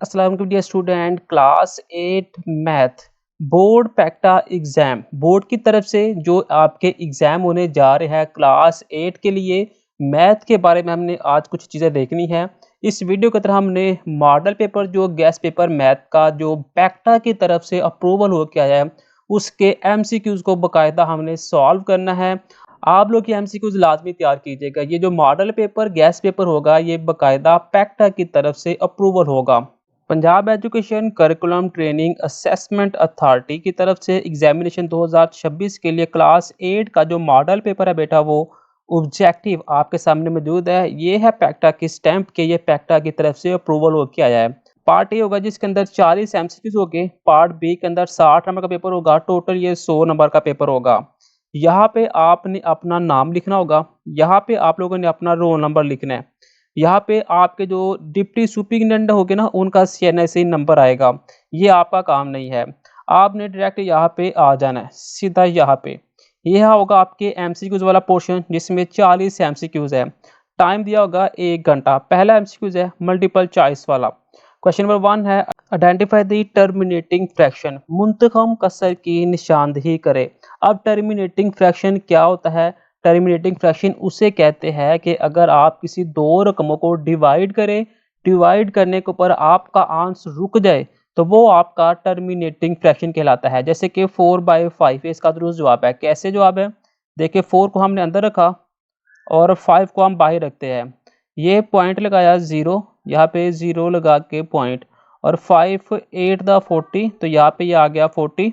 अस्सलाम वालेकुम dear student. Class 8 math board पैक्टा एग्ज़ाम बोर्ड की तरफ से जो आपके एग्ज़ाम होने जा रहे हैं क्लास 8 के लिए मैथ के बारे में हमने आज कुछ चीज़ें देखनी है। इस वीडियो के तरह हमने मॉडल पेपर जो गेस्ट पेपर मैथ का जो पैक्टा की तरफ से अप्रूवल हो के आया है उसके एमसीक्यूज़ को बाकायदा हमने सॉल्व करना है। आप लोग ये एमसीक्यूज़ लाज़मी तैयार कीजिएगा। ये जो मॉडल पेपर गेस्ट पेपर होगा ये बाकायदा पैक्टा की तरफ से अप्रूवल होगा। Punjab education curriculum training assessment authority की तरफ से एग्जामिनेशन 2026 के लिए क्लास 8 का जो मॉडल पेपर है बेटा वो ऑब्जेक्टिव आपके सामने मौजूद है। ये है पैक्टा की स्टैंप के, ये पैक्टा की तरफ से अप्रूवल होकर आया है। पार्ट ए होगा जिसके अंदर 40 एमसीक्यूज होंगे, पार्ट बी के अंदर 60 नंबर का पेपर होगा, टोटल ये 100 नंबर का पेपर होगा। यहाँ पे आपने अपना नाम लिखना होगा, यहाँ पे आप लोगों ने अपना रोल नंबर लिखना है, यहाँ पे आपके जो डिप्टी सुपरिटेंडेंट होंगे ना उनका सीएनएसई नंबर आएगा। ये आपका काम नहीं है, आपने डायरेक्ट यहाँ पे आ जाना है सीधा यहाँ पे। यह होगा आपके एमसीक्यूज वाला पोर्शन जिसमें 40 एमसीक्यूज है। टाइम दिया होगा 1 घंटा। पहला एमसीक्यूज है मल्टीपल चॉइस वाला। क्वेश्चन नंबर 1 है आइडेंटिफाई द टर्मिनेटिंग फ्रैक्शन, मुंतखब कसर की निशानदेही करे। अब टर्मिनेटिंग फ्रैक्शन क्या होता है? टर्मिनेटिंग फ्रैक्शन उसे कहते हैं कि अगर आप किसी दो रकमों को डिवाइड करें, डिवाइड करने के ऊपर आपका आंसर रुक जाए तो वो आपका टर्मिनेटिंग फ्रैक्शन कहलाता है। जैसे कि 4/5 इसका दुरुस्त जवाब है। कैसे जवाब है? देखिए 4 को हमने अंदर रखा और 5 को हम बाहर रखते हैं। ये पॉइंट लगाया 0, यहाँ पे 0 लगा के पॉइंट, और 5 8 द 40 तो यहाँ पे ये आ गया 40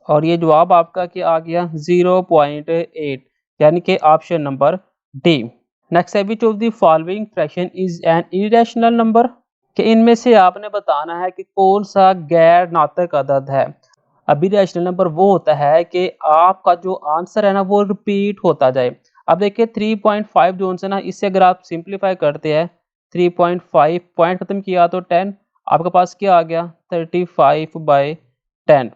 और ये जवाब आपका क्या आ गया 0.8, यानी कि ऑप्शन नंबर डी। नेक्स्ट है which of the following fraction is an irrational number, कि इनमें से आपने बताना है कि कौन सा गैर नातक अदद है। अब इरेशनल नंबर वो होता है कि आपका जो आंसर है ना वो रिपीट होता जाए। अब देखिए 3.5 जो है ना, इससे अगर आप सिंप्लीफाई करते हैं 3.5 पॉइंट खत्म किया तो 10, आपके पास क्या आ गया 35/10।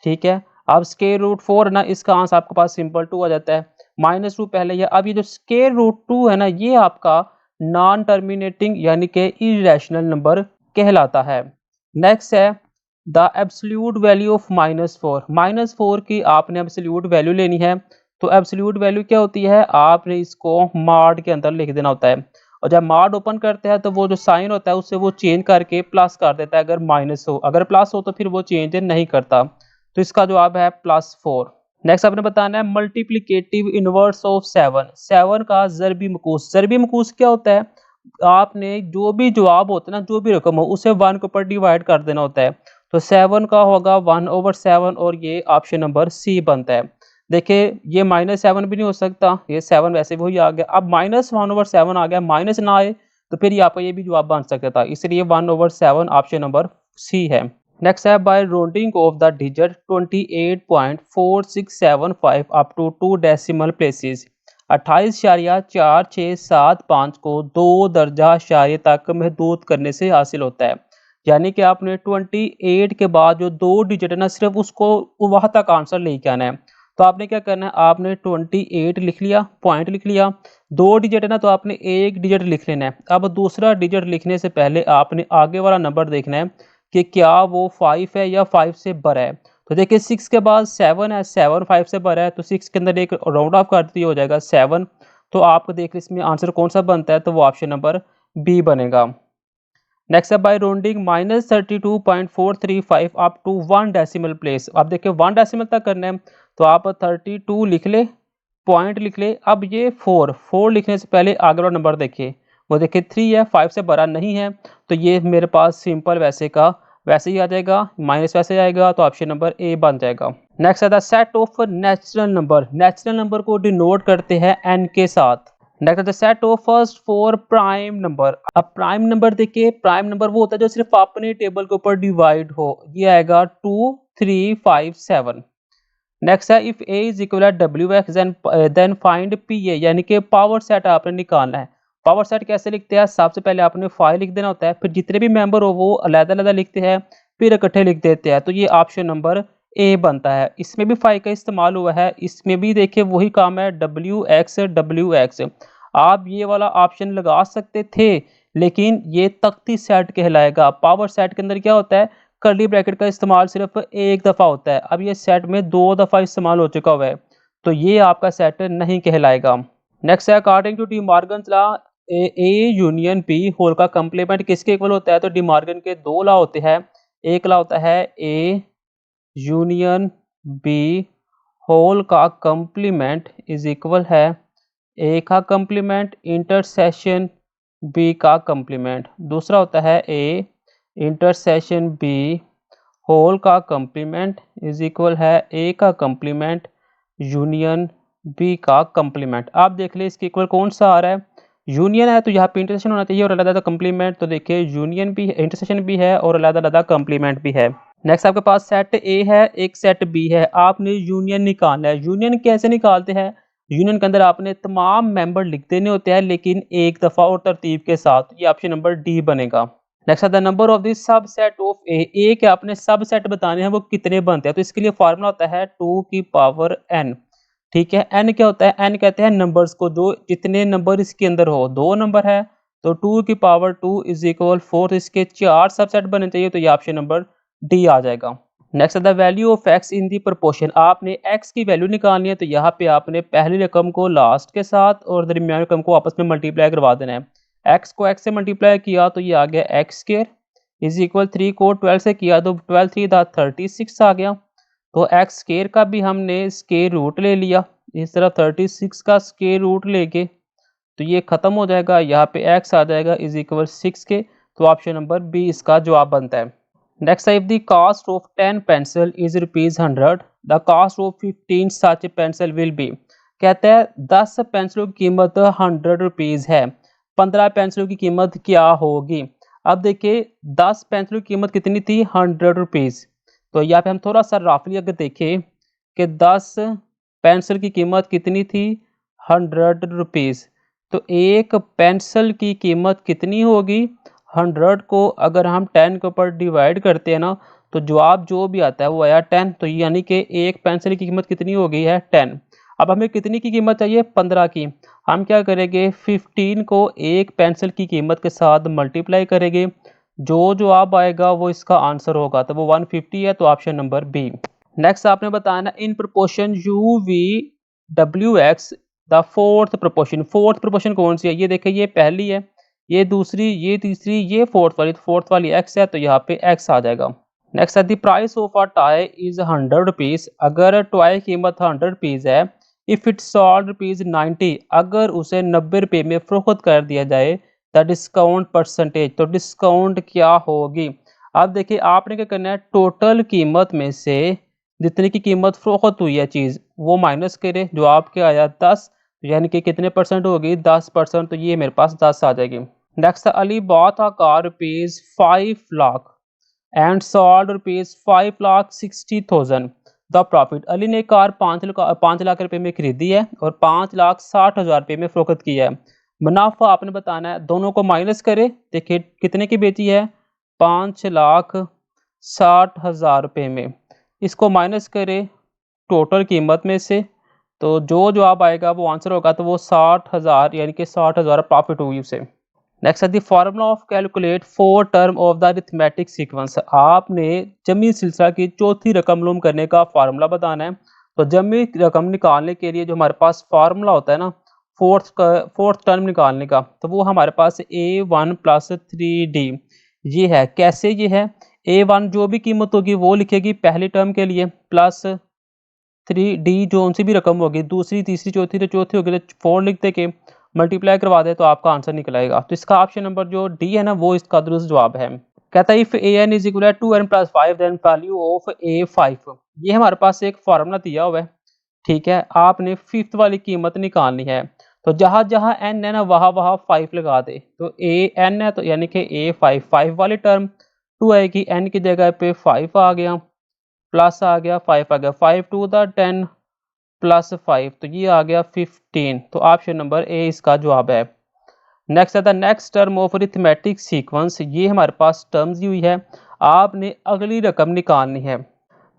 ठीक है, अब स्केयर रूट 4 है ना, इसका आंसर आपके पास सिंपल 2 आ जाता है। -2 पहले है। अब ये जो स्केयर रूट 2 है ना ये आपका नॉन टर्मिनेटिंग यानी कि इरेशनल नंबर कहलाता है। नेक्स्ट है द एब्सोल्यूट वैल्यू ऑफ -4, -4 की आपने एब्सोल्यूट वैल्यू लेनी है। तो एब्सोल्यूट वैल्यू क्या होती है? आपने इसको मॉड के अंदर लिख देना होता है, और जब मॉड ओपन करते हैं तो वो जो साइन होता है उससे वो चेंज करके प्लस कर देता है। अगर माइनस हो, अगर प्लस हो तो फिर वो चेंज नहीं करता। तो इसका जवाब है +4। नेक्स्ट आपने बताना है मल्टीप्लिकेटिव इनवर्स ऑफ 7, 7 का ज़रबी मकूस। ज़रबी मकूस क्या होता है? आपने जो भी जवाब होता है ना, जो भी रकम हो उसे 1 के ऊपर डिवाइड कर देना होता है। तो 7 का होगा 1/7 और ये ऑप्शन नंबर सी बनता है। देखिए ये -7 भी नहीं हो सकता, ये 7 वैसे भी वही आ गया। अब -1/7 आ गया, माइनस ना आए तो फिर ये आपका ये भी जवाब बन सकता था, इसलिए 1/7 ऑप्शन नंबर सी है। नेक्स्ट है by rounding off the digit 28.4675 up to 2 decimal places, 28.4675 को 2 दर्जा आशार्य तक महदूद करने से हासिल होता है। यानी कि आपने 28 के बाद जो 2 डिजिट है ना सिर्फ उसको वहाँ तक आंसर लेके आना है। तो आपने क्या करना है, आपने 28 लिख लिया, पॉइंट लिख लिया, 2 डिजिट है ना तो आपने 1 डिजिट लिख लेना है। अब दूसरा डिजिट लिखने से पहले आपने आगे वाला नंबर देखना है कि क्या वो 5 है या 5 से बड़ा है। तो देखिए 6 के बाद 7 है, 7 5 से बड़ा है तो 6 के अंदर एक राउंड ऑफ कर दिया हो जाएगा 7। तो आपको देख इसमें आंसर कौन सा बनता है, तो वो ऑप्शन नंबर बी बनेगा। नेक्स्ट है by rounding -32.435 up to 1 decimal place. अब देखिए 1 डेसिमल तक करना है तो आप 32 लिख ले, पॉइंट लिख ले। अब ये 4 लिखने से पहले आगे वाला नंबर देखिए, वो देखिए 3 है, 5 से बड़ा नहीं है, तो ये मेरे पास सिंपल वैसे का वैसे ही आ जाएगा, माइनस वैसे आएगा, तो ऑप्शन नंबर ए बन जाएगा। नेक्स्ट है the set of natural number, natural number को डिनोट करते हैं एन के साथ। Next the set of first 4 prime number. अब प्राइम नंबर देखिए, प्राइम नंबर वो होता है जो सिर्फ अपने टेबल के ऊपर डिवाइड हो, ये आएगा 2 3 5 7। नेक्स्ट है if A is equal WX then find PA, यानी कि पावर सेट आपने निकालना है। पावर सेट कैसे लिखते हैं? सबसे पहले आपने 5 लिख देना होता है, फिर जितने भी मेंबर हो वो अलग-अलग लिखते हैं, फिर इकट्ठे लिख देते हैं, तो ये ऑप्शन नंबर ए बनता है। इसमें भी 5 का इस्तेमाल हुआ है, इसमें भी देखिए वही काम है WX WX। आप ये वाला ऑप्शन लगा सकते थे लेकिन ये तख्ती सेट कहलाएगा। पावर सेट के अंदर क्या होता है, कर्ली ब्रैकेट का इस्तेमाल सिर्फ एक दफ़ा होता है। अब ये सेट में 2 दफ़ा इस्तेमाल हो चुका हुआ है, तो ये आपका सेट नहीं कहलाएगा। नेक्स्ट है according to D Morgan's law A union B whole का कंप्लीमेंट किसके इक्वल होता है? तो डी मॉर्गन के 2 लॉ होते हैं। एक लॉ होता है ए यूनियन बी होल का कंप्लीमेंट इज इक्वल है ए का कंप्लीमेंट इंटरसेक्शन बी का कंप्लीमेंट। दूसरा होता है ए इंटरसेक्शन बी होल का कंप्लीमेंट इज इक्वल है ए का कंप्लीमेंट यूनियन बी का कंप्लीमेंट। आप देख ले इसके इक्वल कौन सा आ रहा है, यूनियन है तो यहाँ पे इंटरसेक्शन होना चाहिए और अलग-अलग कंप्लीमेंट। तो देखिए यूनियन भी इंटरसेक्शन भी है और अलग-अलग कंप्लीमेंट भी है। नेक्स्ट आपके पास सेट ए है, एक सेट बी है, आपने यूनियन निकालना है। यूनियन कैसे निकालते हैं? यूनियन के अंदर आपने तमाम मेंबर लिख देने होते हैं लेकिन एक दफ़ा और तरतीब के साथ। ये ऑप्शन नंबर डी बनेगा। Next the number of this subset of A के आपने सबसेट बताने हैं वो कितने बनते हैं। तो इसके लिए फार्मूला होता है 2 की पावर n। ठीक है, n क्या होता है? n कहते हैं नंबर्स को, जो जितने नंबर इसके अंदर हो। 2 नंबर है तो 2 की पावर 2 इज इक्वल 4। इसके 4 सबसेट बनने चाहिए, तो ये ऑप्शन नंबर डी आ जाएगा। Next the value of x in the proportion. आपने x की वैल्यू निकालनी है, तो यहाँ पे आपने पहली रकम को लास्ट के साथ और दरमियानी रकम को आपस में मल्टीप्लाई करवा देना है। x को x से मल्टीप्लाई किया तो ये आ गया x स्क्वायर इज इक्वल 3 को 12 से किया तो 12 3 36 आ गया। तो x स्क्वायर का भी हमने स्क्वायर रूट ले लिया, इस तरफ 36 का स्क्वायर रूट लेके तो ये खत्म हो जाएगा, यहाँ पे x आ जाएगा इज इक्वल 6 के। तो ऑप्शन नंबर बी इसका जवाब बनता है। Next if the cost of 10 pencil is ₹100, the cost of 15 such pencil will be. कहते हैं 10 पेंसिलों की कीमत ₹100 है, 15 पेंसिलों की कीमत क्या होगी। अब देखिए 10 पेंसिलों की कीमत कितनी थी? ₹100। तो यहाँ पे हम थोड़ा सा रफली अगर देखें कि 10 पेंसिल की कीमत कितनी थी? ₹100। तो एक पेंसिल की कीमत कितनी होगी? 100 को अगर हम 10 के ऊपर डिवाइड करते हैं ना, तो जवाब जो भी आता है वो आया 10। तो यानी कि एक पेंसिल की कीमत कितनी हो गई है? 10। अब हमें कितनी की कीमत चाहिए? 15 की। हम क्या करेंगे? 15 को एक पेंसिल की कीमत के साथ मल्टीप्लाई करेंगे, जो जवाब आएगा वो इसका आंसर होगा, तो वो 150 है। तो ऑप्शन नंबर बी। नेक्स्ट आपने बताना in proportion you V W x the fourth proportion. Fourth proportion कौन सी है? ये देखिए ये पहली है, ये दूसरी, ये तीसरी, ये फोर्थ वाली। तो फोर्थ वाली x है, तो यहाँ पे x आ जाएगा। नेक्स्ट है the price of a toy is ₹100। अगर टॉय की कीमत ₹100 है, इफ इट सॉल्ड ₹90, अगर उसे ₹90 में फरोख्त कर दिया जाए, द डिस्काउंट परसेंटेज। तो डिस्काउंट क्या होगी? अब देखिए आपने क्या करना है, टोटल कीमत में से जितने की कीमत फरोख्त हुई है चीज़ वो माइनस करें। जो आपके आया 10, यानी कि कितने परसेंट होगी? 10%। तो ये मेरे पास 10 आ जाएगी। Next Ali bought a car ₹5 lakh and sold ₹5,60,000 the profit. Ali ने कार 5 लाख रुपए में खरीदी है और 5,60,000 रुपये में फरोख्त की है। मुनाफा आपने बताना है, दोनों को माइनस करे। देखिए कितने की बेची है? 5,60,000 रुपये में। इसको माइनस करे टोटल कीमत में से, तो जो जवाब आएगा वो आंसर होगा, तो वो 60,000 यानी कि 60,000 प्रॉफिट हुई उसे। नेक्स्ट है the formula of calculate 4 term of the arithmetic sequence. आपने जमी सिलसिला की चौथी रकम मालूम करने का फार्मूला बताना है। तो जमी रकम निकालने के लिए जो हमारे पास फार्मूला होता है ना, फोर्थ टर्म निकालने का, तो वो हमारे पास A1 + 3D ये है। कैसे ये है? A1 जो भी कीमत होगी वो लिखेगी पहली टर्म के लिए, प्लस 3D जो उनसी भी रकम होगी, दूसरी, तीसरी, चौथी, तो चौथी होगी तो 4 लिख दे के मल्टीप्लाई करवा दे तो आपका आंसर निकल आएगा। तो इसका ऑप्शन नंबर जो डी है ना, वो इसका दुरुस्त जवाब है। कहता है if an is equal to 2n + 5 then value of A5। ये हमारे पास एक फार्मूला दिया हुआ है। ठीक है, आपने फिफ्थ वाली कीमत निकालनी है, तो जहाँ जहाँ n है ना वहाँ वहाँ 5 लगा दे। तो an है तो यानी कि A5 5 वाली टर्म 2 आएगी, n की जगह पे 5 आ गया, प्लस आ गया 5 आ गया, 5 2 10 प्लस 5, तो ये आ गया 15। तो ऑप्शन नंबर ए इसका जवाब है। नेक्स्ट है the next term of arithmetic sequence. ये हमारे पास टर्म्स दी हुई है, आपने अगली रकम निकालनी है।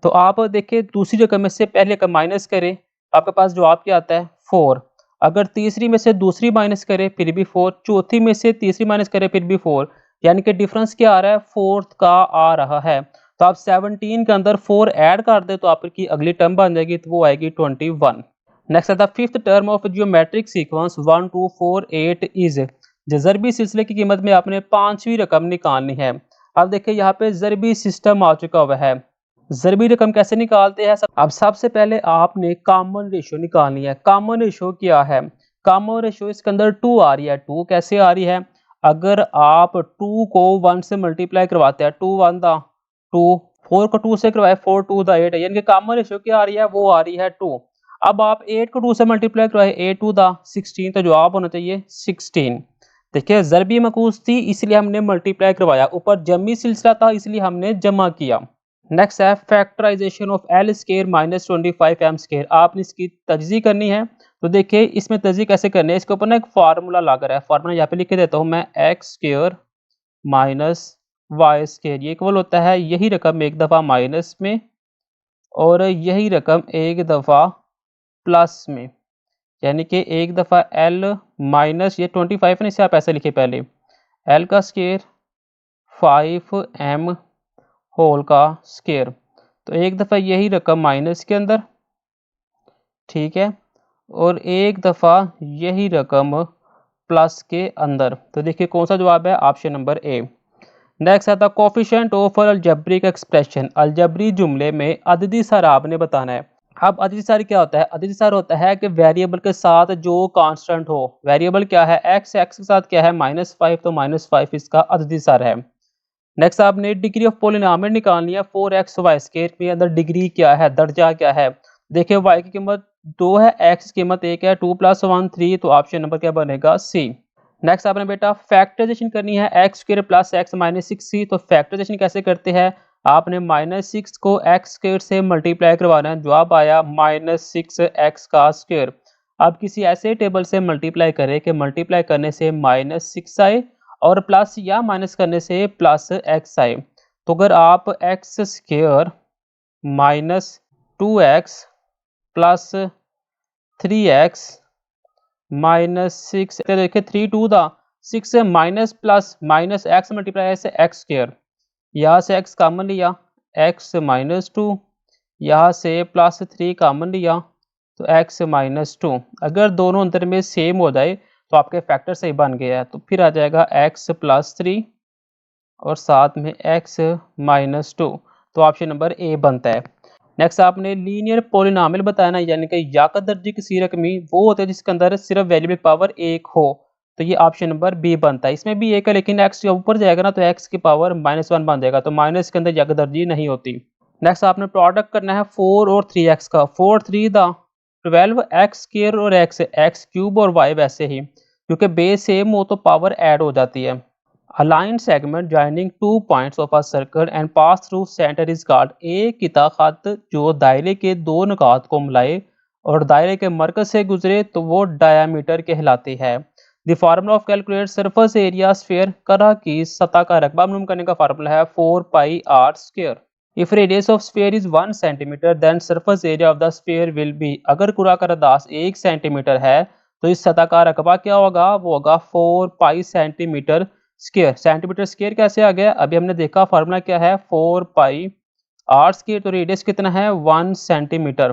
तो आप देखिए दूसरी रकम में से पहली रकम माइनस करें, आपके पास जवाब क्या आता है? 4। अगर तीसरी में से दूसरी माइनस करें फिर भी 4, चौथी में से तीसरी माइनस करें फिर भी 4, यानी कि डिफरेंस क्या आ रहा है, फोर्थ का आ रहा है। तो आप 17 के अंदर 4 ऐड कर दे तो आपकी अगली टर्म बन जाएगी, तो वो आएगी 21। नेक्स्ट आता है fifth term of geometric sequence 1 2 4 8 is. ज़रबी सिलसिले की कीमत में आपने पांचवी रकम निकालनी है। अब देखिए यहाँ पे ज़रबी सिस्टम आ चुका हुआ है। ज़रबी रकम कैसे निकालते हैं? अब सबसे पहले आपने कॉमन रेशियो निकालनी है। कॉमन रेशियो क्या है? कॉमन रेशियो इसके अंदर 2 आ रही है। 2 कैसे आ रही है? अगर आप 2 को 1 से मल्टीप्लाई करवाते हैं, 2 1 दा 2, 4 को 2 से करवाए 4 2 दा 8, यानी कि कॉमन रेशियो क्या आ रही है? वो आ रही है 2। अब आप 8 को 2 से मल्टीप्लाई करवाए 8 2 दा 16, तो जवाब होना चाहिए 16। देखिए ज़रबी मकूस थी इसलिए हमने मल्टीप्लाई करवाया, ऊपर जमी सिलसिला था इसलिए हमने जमा किया। नेक्स्ट है factorization of L square minus 25 M square. आपने इसकी तजज़ी करनी है। तो देखिए इसमें तजज़ी कैसे करनी है, इसके ऊपर ना एक फार्मूला लग रहा है। फार्मूला यहाँ पे लिख के देता हूँ मैं, X square minus Y square, ये इक्वल होता है यही रकम एक दफ़ा माइनस में और यही रकम एक दफ़ा प्लस में, यानी कि एक दफ़ा एल माइनस ये 25 है ना, इसे आप ऐसे लिखे पहले, एल का स्केयर 5 एम होल का स्केयर, तो एक दफ़ा यही रकम माइनस के अंदर, ठीक है, और एक दफ़ा यही रकम प्लस के अंदर। तो देखिए कौन सा जवाब है, ऑप्शन नंबर ए। नेक्स्ट आता है कोफिशिएंट ऑफ अलजेब्रिक एक्सप्रेशन। अलजेब्री जुमले में अददी सार आपने बताना है। अब अददी सार क्या होता है? अददी सार होता है कि वेरिएबल के साथ जो कांस्टेंट हो। वेरिएबल क्या है? एक्स, एक्स के साथ क्या है -5, तो -5 इसका अददी सार है। नेक्स्ट आपने डिग्री ऑफ पॉलिनोमियल निकालनी है। 4x वाई स्क्वायर के अंदर डिग्री क्या है, दर्जा क्या है? देखिए y की कीमत 2 है, x की कीमत 1 है, 2 + 1 3, तो ऑप्शन नंबर क्या बनेगा, सी। नेक्स्ट आपने बेटा फैक्टराइजेशन करनी है, x square plus x minus 6c। तो फैक्टराइजेशन कैसे करते हैं? आपने -6 को एक्स स्क्वायर से मल्टीप्लाई करवाना है, जवाब आया -6x का स्क्वायर। अब किसी ऐसे टेबल से मल्टीप्लाई करें कि मल्टीप्लाई करने से -6 आए और प्लस या माइनस करने से प्लस एक्स आए। तो अगर आप x square minus 2x plus 3x minus 6, तो देखिए 3 2 दा 6 minus plus minus x multiply से एक्स स्क्वायर, यहाँ से x कॉमन लिया, x -2, यहाँ से +3 कॉमन लिया तो x -2। अगर दोनों अंतर में सेम हो जाए तो आपके फैक्टर सही बन गया है, तो फिर आ जाएगा x +3 और साथ में x -2, तो ऑप्शन नंबर ए बनता है। नेक्स्ट आपने लीनियर पॉलिनोमियल बताना, यानी कि याकत दर्जे की सीरकमी वो होते हैं जिसके अंदर सिर्फ वेरिएबल पावर एक हो, तो ये ऑप्शन नंबर बी बनता है। इसमें भी एक है लेकिन x जब ऊपर जाएगा ना तो x की पावर -1 बन जाएगा, तो माइनस के अंदर याकत दर्जी नहीं होती। नेक्स्ट आपने प्रोडक्ट करना है 4 और 3x का। 4 3 दा 12 एक्स स्क्वायर और एक्स क्यूब और y वैसे ही, क्योंकि बेस सेम हो तो पावर ऐड हो जाती है। Align segment joining two points of a circle and pass through centre is called. एक किता खत जो दायरे के दो नुकात को मिलाए और दायरे के मरकज से गुजरे तो वो डायामीटर कहलाती है। The formula of calculate surface area sphere, करा की सतह का रकबा मालूम करने का फार्मूला है 4 pi R square. If radius of sphere is 1 centimetre then surface area of the sphere will be. अगर कुरा का रदास 1 सेंटीमीटर है तो इस सतह का रकबा क्या होगा, वो होगा 4 pi centimetre square. Centimetre square कैसे आ गया, अभी हमने देखा फार्मूला क्या है 4 पाई आर स्क्वायर, तो रेडियस कितना है 1 सेंटीमीटर,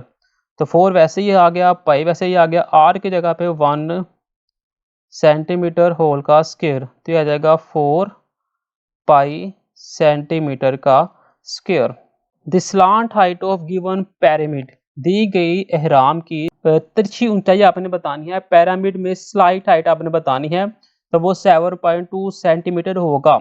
तो 4 वैसे ही आ गया, पाई वैसे ही आ गया, आर की जगह पे 1 सेंटीमीटर होल का स्क्वायर, तो ये आ जाएगा 4 पाई सेंटीमीटर का square. The slant height of given pyramid, दी गई एहराम की तिरछी ऊंचाई आपने बतानी है। पिरामिड में स्लाइट हाइट आपने बतानी है, तो वो 7.2 सेंटीमीटर होगा।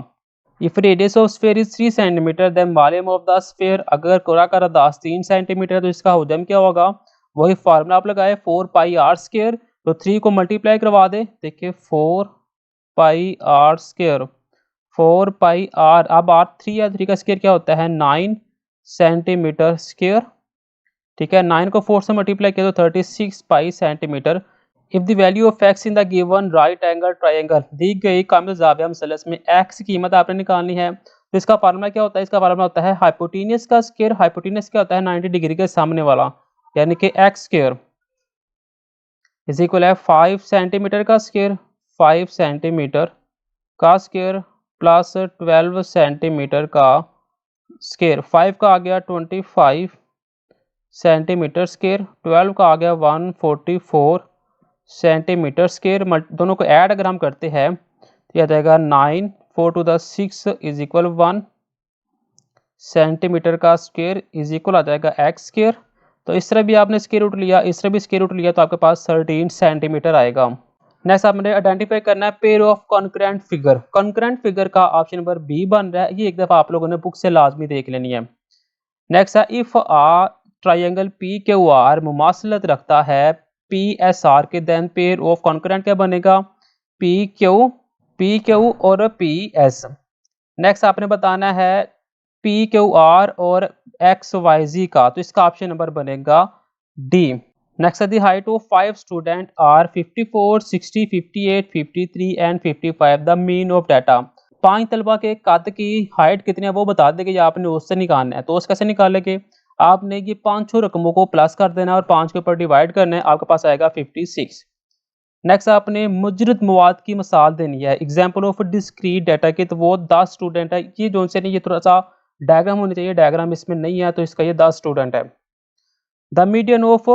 If radius of sphere is 3 centimetre then volume of the sphere. अगर कोरा का रदास 3 सेंटीमीटर तो इसका हुजम क्या होगा, वही फार्मूला आप लगाए 4 पाई आर स्क्वायर, तो 3 को मल्टीप्लाई करवा दे, देखिए 4 pi R square, 4 pi are, अब आर 3 या 3 का स्क्वायर क्या होता है 9 सेंटीमीटर स्क्वायर, ठीक है, 9 को 4 से मल्टीप्लाई किया तो 36 pi centimetre. If the value of X in the given right angle triangle, दी गई कामिल जाविया मुसल्लस में एक्स की कीमत आपने निकालनी है, तो इसका फार्मूला क्या होता है, इसका फार्मूला होता है हाइपोटेनियस का स्क्वायर। हाइपोटेनियस क्या होता है 90 डिग्री के सामने वाला, यानी कि एक्स स्क्वायर इज इक्वल है 5 सेंटीमीटर का स्क्वायर, 5 सेंटीमीटर का स्क्वायर प्लस 12 सेंटीमीटर का स्क्वायर। 5 का आ गया 25 सेंटीमीटर स्क्वायर, 12 का आ गया 144 सेंटीमीटर स्क्वायर। दोनों को ऐड अगर हम करते हैं तो यह आ जाएगा 9 4 to the 6 is equal 1 centimetre का स्क्वायर इज इक्वल आ जाएगा एक्स स्क्वायर। तो इस तरह भी आपने स्क्वायर रूट लिया, इस तरह भी स्क्वायर रूट लिया, तो आपके पास 13 सेंटीमीटर आएगा। नेक्स्ट आपने आइडेंटिफाई करना है pair of concurrent figure. Concurrent figure का ऑप्शन नंबर बी बन रहा है, ये एक दफ़ा आप लोगों ने बुक से लाजमी देख लेनी है। नेक्स्ट है if a triangle P Q R मुमासलत रखता है पी एस आर के, देन पेयर ऑफ कॉन्करेंट क्या बनेगा, पी क्यू और पी एस। नेक्स्ट आपने बताना है पी क्यू आर और एक्स वाई जी का, तो इसका ऑप्शन नंबर बनेगा D. Next the height of 5 student are 54 60 58 53 and 55 the mean of data. 5 तलबा के कद की हाइट कितनी है वो बता देंगे, या आपने उससे निकालना है। तो उससे कैसे निकालेंगे, आपने ये 5 रकमों को प्लस कर देना और 5 के ऊपर डिवाइड करना है, आपके पास आएगा 56। नेक्स्ट आपने मुजरद मवाद की मिसाल देनी है, एग्जाम्पल ऑफ डिस्क्रीट डाटा की, तो वो 10 स्टूडेंट है। ये जो से नहीं, ये थोड़ा सा डायग्राम होना चाहिए, डायग्राम इसमें नहीं है, तो इसका ये 10 स्टूडेंट है। द मीडियन ऑफ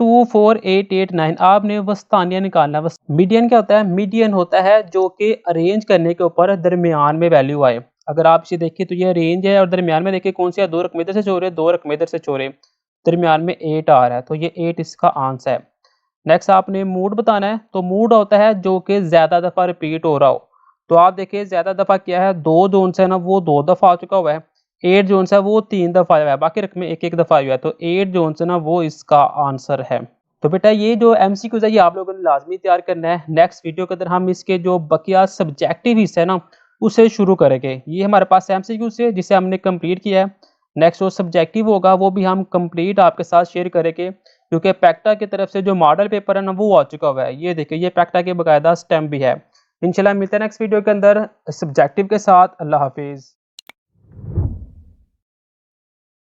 2 4 8 8 9, आपने वस्तानिया निकालना है। मीडियन क्या होता है, मीडियन होता है जो कि अरेंज करने के ऊपर दरमियान में वैल्यू आए। अगर आप इसे देखिए तो ये रेंज है और दरमियान में देखिए कौन सी है, 2 रकम इधर से छोड़े 2 रकम इधर से छोड़े, दरमियान में 8 आ रहा है, तो ये 8 इसका आंसर है। नेक्स्ट आपने मूड बताना है, तो मूड होता है जो कि ज़्यादा दफ़ा रिपीट हो रहा हो। तो आप देखिए ज़्यादा दफ़ा क्या है, 2 जोन से ना वो 2 दफ़ा आ चुका हुआ है, 8 जोन से वो 3 दफ़ा आया है, बाकी रकमें एक एक दफ़ा हुआ है, तो 8 जोन से ना वो इसका आंसर है। तो बेटा ये जो एमसीक्यूज़ है ये आप लोगों ने लाजमी तैयार करना है। नेक्स्ट वीडियो के अंदर हम इसके जो बकिया सब्जेक्टिव हिस्से है ना उसे शुरू करेंगे। ये हमारे पास एमसीक्यूज़ है जिसे हमने कंप्लीट किया है। नेक्स्ट जो सब्जेक्टिव होगा वो भी हम कंप्लीट आपके साथ शेयर करेंगे, क्योंकि पैक्टा की तरफ से जो मॉडल पेपर है ना वो आ चुका हुआ है। ये देखिए ये पैक्टा के बाकायदा स्टैम्प भी है। इंशाल्लाह मिलते हैं नेक्स्ट वीडियो के अंदर सब्जेक्टिव के साथ। अल्लाह हाफिज़।